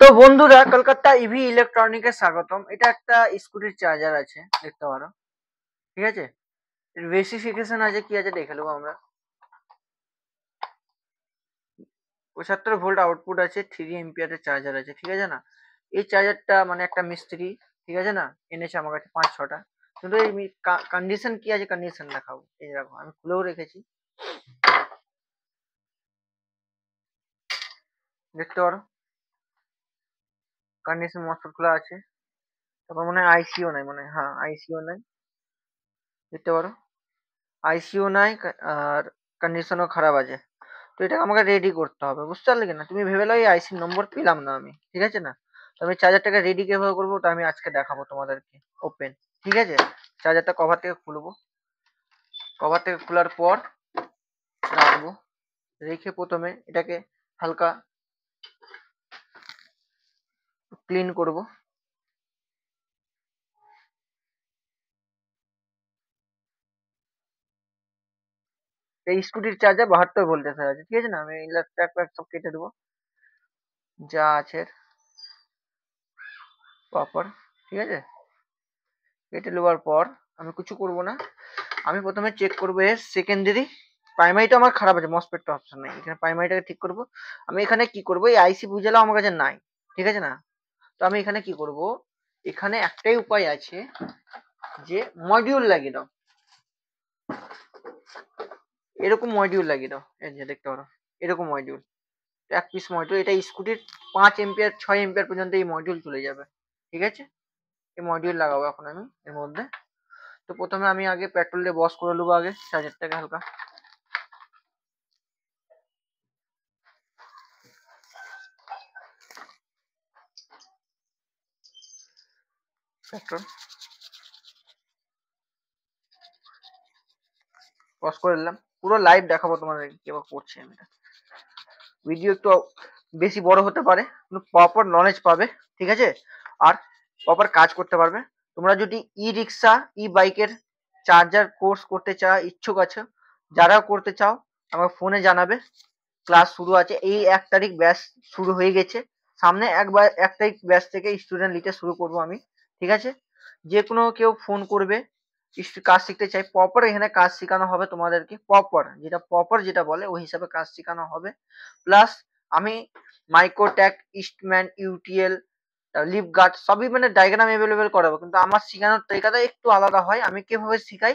তো বন্ধুরা, কলকাতা ইভি ইলেকট্রনিক্সে স্বাগতম। এটা একটা স্কুটির চার্জার আছে, দেখতে পারো। ঠিক আছে, এর স্পেসিফিকেশন আছে, কি আছে দেখে নেবো আমরা। 75 ভোল্ট আউটপুট আছে, 3 এম্পিয়ারের চার্জার আছে, ঠিক আছে না। এই চার্জারটা মানে একটা মিস্ত্রি, ঠিক আছে না, এনেছে আমার কাছে 5-6টা। কিন্তু এই কন্ডিশন কি আছে, কন্ডিশন দেখাবো। এই দেখো, আমি খুলেও রেখেছি, দেখতে পারো। কন্ডিশন মস্ত খোলা আছে। তারপর মনে হয় আইসিও নাই, মনে হয়, হ্যাঁ আইসিও নাই, দেখতে পারো। আইসিও নাই, আর কন্ডিশনও খারাপ আছে। তো এটাকে আমাকে রেডি করতে হবে, বুঝতে পারলে কি না। তুমি ভেবে লো এই আইসির নম্বর পেলাম না আমি, ঠিক আছে না। তো আমি চার্জারটাকে রেডি কিভাবে করবো ওটা আমি আজকে দেখাবো তোমাদেরকে। ওপেন, ঠিক আছে। চার্জারটা কভার থেকে খুলবো, কভার থেকে খোলার পর রাখবো। রেখে প্রথমে এটাকে হালকা ক্লিন করবো। এই স্কুটির চার্জার 72 ভোল্টের আছে, ঠিক আছে না। আমি ট্র্যাক প্যাক সব কেটে দেবো, যা আছে প্রপার, ঠিক আছে। কেটে নেওয়ার পর আমি কিছু করবো না। আমি প্রথমে চেক করবো এর সেকেন্ডারি। প্রাইমারিটা আমার খারাপ আছে, মসফেটটা অপশন নাই এখানে, প্রাইমারিটাকে ঠিক করবো। আমি এখানে কি করবো, এই আইসি বুঝালাম আমার কাছে নাই, ঠিক আছে না। তো আমি এখানে কি করব, এখানে একটাই উপায় আছে, যে মডিউল লাগিয়ে দাও। এরকম মডিউল লাগিয়ে দাও, এই যে দেখতে পারো, এরকম মডিউল। এক পিস মডিউল, এটা স্কুটির 5 এম্পিয়ার 6 এম্পিয়ার পর্যন্ত এই মডিউল চলে যাবে, ঠিক আছে। এই মডিউল লাগাবো এখন আমি এর মধ্যে। তো প্রথমে আমি আগে পেট্রোল দিয়ে বস করে নেবো, আগে চার্জারটাকে হালকা। পেট্রোল বস করে নিলাম, পুরো লাইভ দেখাবো তোমাদের কিভাবে করছি আমি। ভিডিও একটু বেশি বড় হতে পারে, কিন্তু প্রপার নলেজ পাবে, ঠিক আছে। আর প্রপার কাজ করতে পারবে। তোমরা যদি ই রিক্সা, ই বাইকের চার্জার কোর্স করতে চাও, ইচ্ছুক আছো, যারা করতে চাও আমার ফোনে জানাবে। ক্লাস শুরু আছে, এই 1 তারিখ ব্যাচ শুরু হয়ে গেছে। সামনে 1 তারিখ ব্যাচ থেকে স্টুডেন্ট নিতে শুরু করব আমি, ঠিক আছে। যে কোনো কেউ ফোন করবে, কাজ শিখতে চাই, প্রপার এখানে কাজ শেখানো হবে তোমাদেরকে। প্রপার যেটা বলে ওই হিসাবে কাজ শেখানো হবে। প্লাস আমি মাইক্রোট্যাক, ইস্টম্যান, ইউটিএল, লিভ গার্ড সবই মানে ডায়াগ্রাম অ্যাভেলেবেল করাবো। কিন্তু আমার শেখানোর তরিকাটা একটু আলাদা হয়। আমি কিভাবে শেখাই,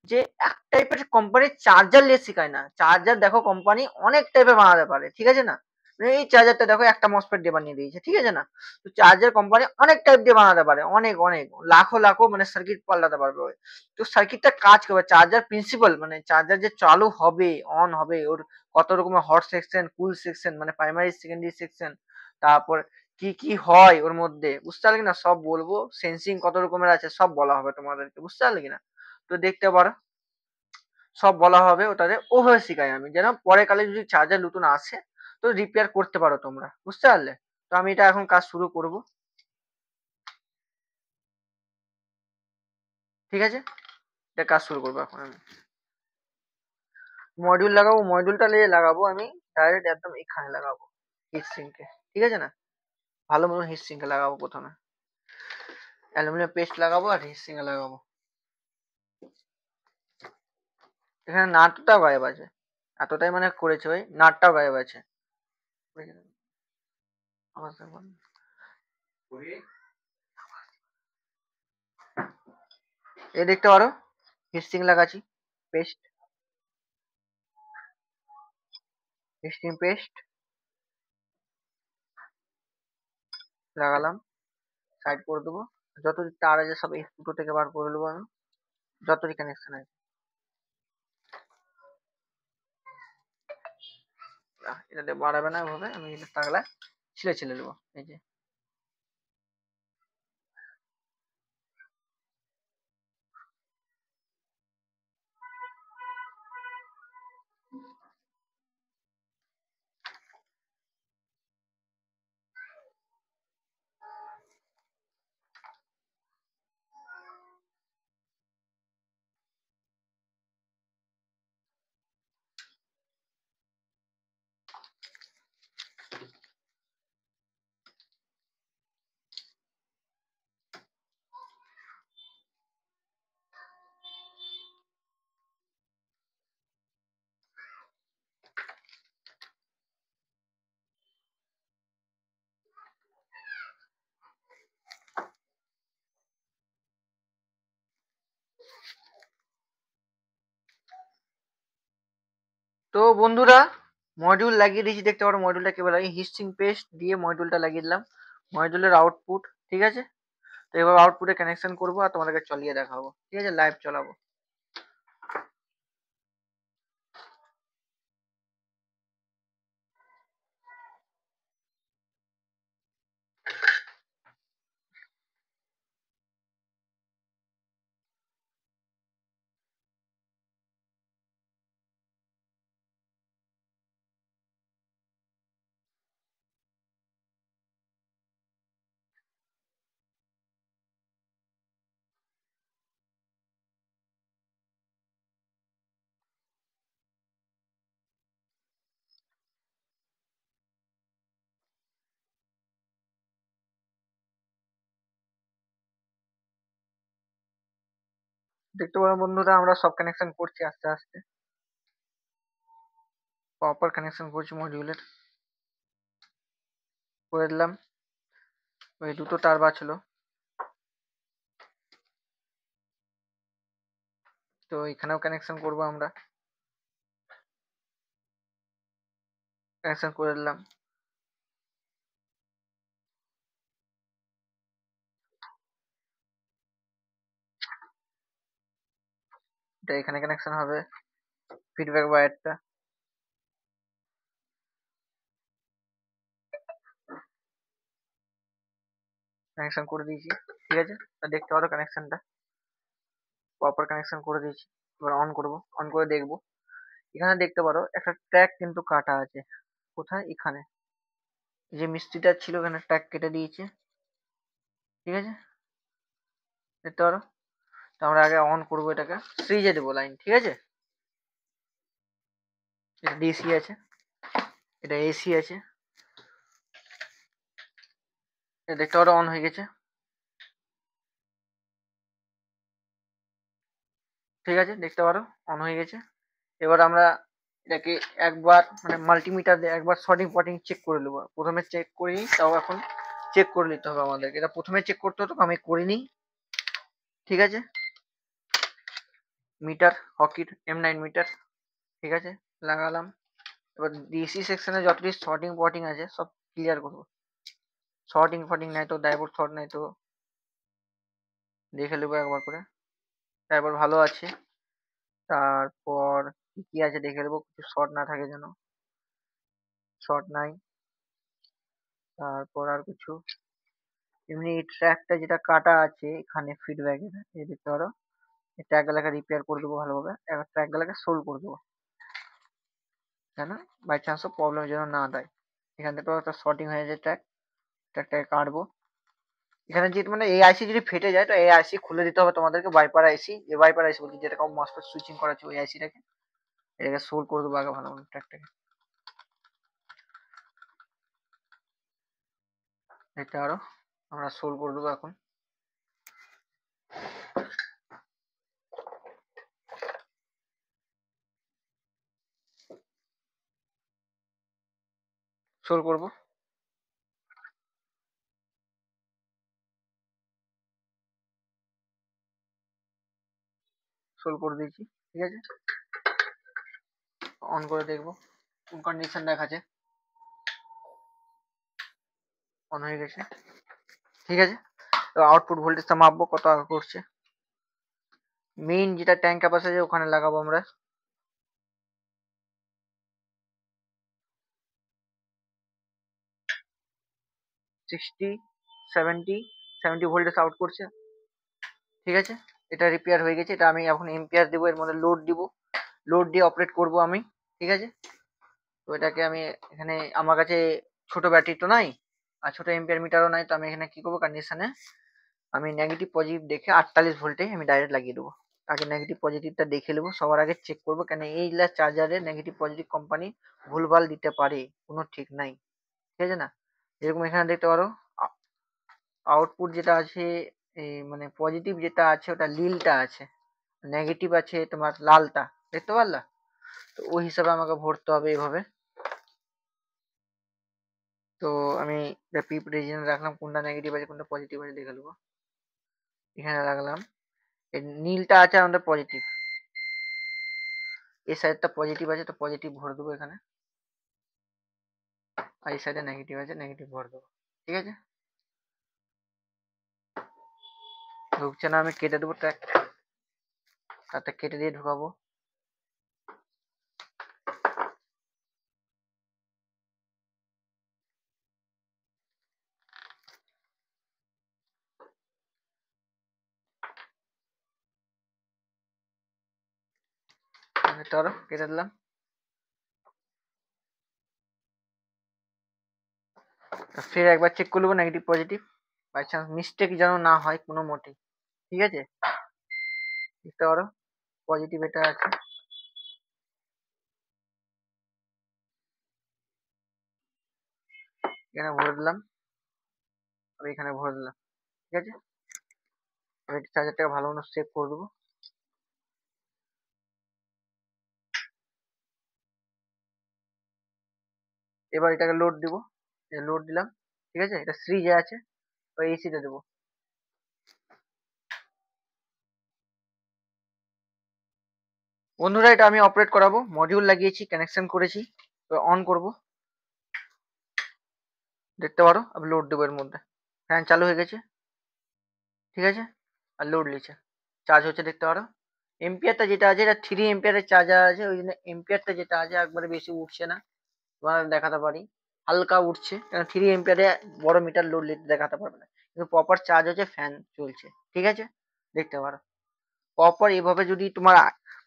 যে এক টাইপের কোম্পানির চার্জার নিয়ে শেখায় না। চার্জার দেখো কোম্পানি অনেক টাইপের বানাতে পারে, ঠিক আছে না। এই চার্জারটা দেখো একটা মসফেট দিয়ে বানিয়ে দিয়েছে, ঠিক আছে না। তো চার্জার কোম্পানি অনেক টাইপ দিয়ে বানাতে পারে, অনেক অনেক লাখো লাখো মানে সার্কিট পাল্টাতে পারবে ওই। তো সার্কিটটা কাজ করবে, চার্জার প্রিন্সিপাল মানে চার্জার যে চালু হবে, অন হবে, ওর কত রকমের হট সেকশন, কুল সেকশন, মানে প্রাইমারি সেকেন্ডারি সেকশন, তারপর কি কি হয় ওর মধ্যে, বুঝতে পারলে কিনা, সব বলবো। সেন্সিং কত রকমের আছে সব বলা হবে তোমাদেরকে, বুঝতে পারলে কিনা। তো দেখতে পারো, সব বলা হবে ওটাতে, ওভাবে শিখাই আমি, যেন পরে কালে যদি চার্জার নতুন আসে তো রিপেয়ার করতে পারো তোমরা, বুঝতে পারলে। তো আমি এটা এখন কাজ শুরু করব, ঠিক আছে। এটা কাজ শুরু করবো এখন আমি। মডিউল লাগাবো, মডিউলটা নিয়ে লাগাবো আমি ডাইরেক্ট একদম এখানে লাগাবো, হিট সিঙ্কে, ঠিক আছে না। ভালো মতো হিট সিঙ্কে লাগাবো প্রথমে, অ্যালুমিনিয়াম পেস্ট লাগাবো আর হিট সিঙ্কে লাগাবো। এখানে নাটটাও গায়েব আছে, এতটাই মানে করেছে ওই নাটটাও গায়েব আছে। এ দেখতে পারো, হিটসিং লাগাচ্ছি, পেস্ট, হিটসিং পেস্ট লাগালাম, সাইড করে দেবো। যত তার আছে সব এই ফুটো থেকে বার করে নেবো আমি, যতই কানেকশন আছে। এটা বাড়াবে না এভাবে, আমি এটা তাগলা ছিলে ছিলে দেবো, এই যে। তো বন্ধুরা, মডিউল লাগিয়ে দিয়েছি, দেখতে পারো মডিউলটা কেবল লাগে হিটসিঙ্ক পেস্ট দিয়ে মডিউলটা লাগিয়ে দিলাম। মডিউলের আউটপুট, ঠিক আছে। তো এবার আউটপুটে কানেকশন করবো আর তোমাদেরকে চালিয়ে দেখাবো, ঠিক আছে, লাইভ চালাবো। দেখতে পারো বন্ধুরা, আমরা সব কানেকশন করছি আস্তে আস্তে, প্রপার কানেকশন করছি মডিউলের, করে দিলাম। ওই দুটো তার বাঁচলো, তো এখানেও কানেকশন করবো আমরা, কানেকশন করে দিলাম। এটা এখানে কানেকশন হবে, ফিডব্যাক ওয়্যারটা কানেকশন করে দিয়েছি, ঠিক আছে। তা দেখতে পারো কানেকশনটা প্রপার কানেকশন করে দিয়েছি। এবার অন করব, অন করে দেখবো। এখানে দেখতে পারো একটা ট্র্যাক কিন্তু কাটা আছে। কোথায়? এখানে যে মিস্ত্রিটা ছিল এখানে ট্র্যাক কেটে দিয়েছে, ঠিক আছে, দেখতে পারো। তো আমরা আগে অন করবো, এটাকে সিরিজে দেবো লাইন, ঠিক আছে। এটা ডিসি আছে, এটা এসি আছে, এটা দেখতে পারো অন হয়ে গেছে, ঠিক আছে, দেখতে পারো অন হয়ে গেছে। এবার আমরা এটাকে একবার মানে মাল্টিমিটার দিয়ে একবার শর্টিং ফটিং চেক করে নেবো। প্রথমে চেক করিনি, তাও এখন চেক করে নিতে হবে আমাদেরকে। এটা প্রথমে চেক করতে হতো, আমি করিনি, ঠিক আছে। মিটার হকির M9 মিটার, ঠিক আছে, লাগালাম। এবার ডিসি সেকশনে যতটি শর্টিং ফটিং আছে সব ক্লিয়ার করবো। শর্টিং ফটিং নাই তো, ডাইভোর্ট শর্ট নাই তো দেখে নেবো একবার করে। তারপর ভালো আছে, তারপর কি কি আছে দেখে নেবো, কিছু শর্ট না থাকে যেন, শর্ট নাই। তারপর আর কিছু এমনি ট্র্যাকটা যেটা কাটা আছে এখানে ফিডব্যাকের, এই দেখতে পারো, এই ট্র্যাক গুলাকে রিপেয়ার করে দেবো ভালোভাবে। এবার ট্র্যাক গুলাকে সোল্ড করে দেবো, যেন বাই চান্সও প্রবলেম যেন না দেয়। এখান থেকে একটা শর্টিং হয়ে যায় ট্র্যাক, ট্র্যাকটাকে কাটবো। এখানে যে মানে এই আইসি যদি ফেটে যায় তো এই আইসি খুলে দিতে হবে তোমাদেরকে, বাইপার আইসি, যে বাইপার আইসি বলছি যেটা মসফেট সুইচিং করা আছে ওই আইসিটাকে, এটাকে সোল্ড করে দেবো আগে ভালো করে ট্র্যাকটাকে। দেখতে পারো আমরা সোল্ড করে দেবো এখন। সোল্ড করবো, সোল্ড করে দিয়েছি, ঠিক আছে। অন করে দেখবো কোন কন্ডিশন দেখাচ্ছে, অন হয়ে গেছে, ঠিক আছে। এবার আউটপুট ভোল্টেজটা মাপবো কত আগে করছে। মেইন যেটা ট্যাঙ্ক ক্যাপাসিটি ওখানে লাগাবো আমরা, 60 70 70 ভোল্টেজ আউট করছে, ঠিক আছে। এটা রিপেয়ার হয়ে গেছে, এটা আমি এখন এম্পিয়ার দেবো, এর মধ্যে লোড দিব, লোড দিয়ে অপারেট করব আমি, ঠিক আছে। তো এটাকে আমি এখানে আমার কাছে ছোট ব্যাটারি তো নাই আর ছোট এম্পিয়ার মিটারও নাই, তো আমি এখানে কি করবো, কন্ডিশনে আমি নেগেটিভ পজিটিভ দেখে 48 ভোল্টে আমি ডাইরেক্ট লাগিয়ে দেবো। আগে নেগেটিভ পজিটিভটা দেখে নেবো, সবার আগে চেক করবো, কেন এইগুলা চার্জারে নেগেটিভ পজিটিভ কোম্পানি ভুলভাল দিতে পারে, কোনো ঠিক নাই, ঠিক আছে না। যেরকম এখানে দেখতে পারো আউটপুট যেটা আছে, এই মানে পজিটিভ যেটা আছে ওটা নীলটা আছে, নেগেটিভ আছে তোমার লালটা, দেখতে পারলা। তো ওই হিসাবে আমাকে ভরতে হবে এইভাবে। তো আমি পিপ রিজিয়ন রাখলাম, কোনটা নেগেটিভ আছে কোনটা পজিটিভ আছে দেখে নেবো। এখানে রাখলাম, এই নীলটা আছে আমাদের পজিটিভ, এই সাইডটা পজিটিভ আছে তো পজিটিভ ভরে দেবো এখানে, আর এই সাইডে নেগেটিভ আছে নেগেটিভ ভরে দেবো। ঠিক আছে, ঢুকছে না, আমি কেটে দেবো ট্র্যাক, তারটা কেটে দিয়ে ঢুকাবো। এটা কেটে দিলাম। ফের একবার চেক করে নেবো negative positive, by chance mistake যেন না হয় কোনো মোটেই। ঠিক আছে, দেখতে পারো পজিটিভ এটা আছে, এখানে ভরে দিলাম, আর এখানে ভরে দিলাম। ঠিক আছে, এবার চার্জারটাকে ভালো মতো সেভ করে দেবো। এবার এটাকে লোড দিব, লোড দিলাম। ঠিক আছে, এটা সিরিজে আছে, তো এসিতে দেবো। বন্ধুরা এটা আমি অপারেট করাবো, মডিউল লাগিয়েছি, কানেকশন করেছি, তো অন করব, দেখতে পারো। আমি লোড দেবো এর মধ্যে, ফ্যান চালু হয়ে গেছে। ঠিক আছে, আর লোড নিচ্ছে, চার্জ হচ্ছে, দেখতে পারো। এম্পিয়ারটা যেটা আছে এটা 3 এম্পিয়ারের চার্জার আছে, ওই জন্য এম্পিয়ারটা যেটা আছে একবারে বেশি উঠছে না, তোমার দেখাতে পারি হালকা উঠছে, কারণ 3 এম্পিয়ারে বড় মিটার লোড দেখাতে পারবে না, কিন্তু প্রপার চার্জ হচ্ছে, ফ্যান চলছে। ঠিক আছে, দেখতে পারো প্রপার এভাবে। যদি তোমার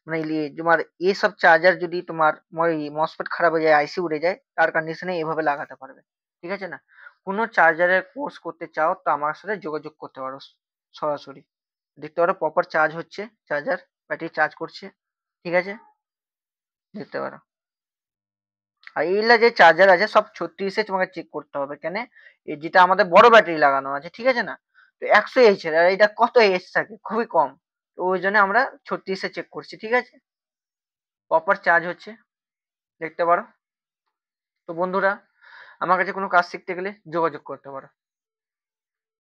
মানে তোমার এসব চার্জার যদি তোমার মসফেট খারাপ হয়ে যায়, আইসি উড়ে যায়, তার কন্ডিশনে এভাবে লাগাতে পারবে। ঠিক আছে না, কোনো চার্জারের কোর্স করতে চাও তো আমার সাথে যোগাযোগ করতে পারো সরাসরি। দেখতে পারো প্রপার চার্জ হচ্ছে, চার্জার ব্যাটারি চার্জ করছে। ঠিক আছে, দেখতে পারো। আর এইগুলা যে চার্জার আছে সব 36-এ তোমাকে চেক করতে হবে, কেন যেটা আমাদের বড় ব্যাটারি লাগানো আছে। ঠিক আছে না, তো 100 এইচ এর, আর এটা কত এইচ থাকে, খুবই কম, তো ওই জন্য আমরা 36-এ চেক করছি। ঠিক আছে, প্রপার চার্জ হচ্ছে, দেখতে পারো। তো বন্ধুরা আমার কাছে কোনো কাজ শিখতে গেলে যোগাযোগ করতে পারো।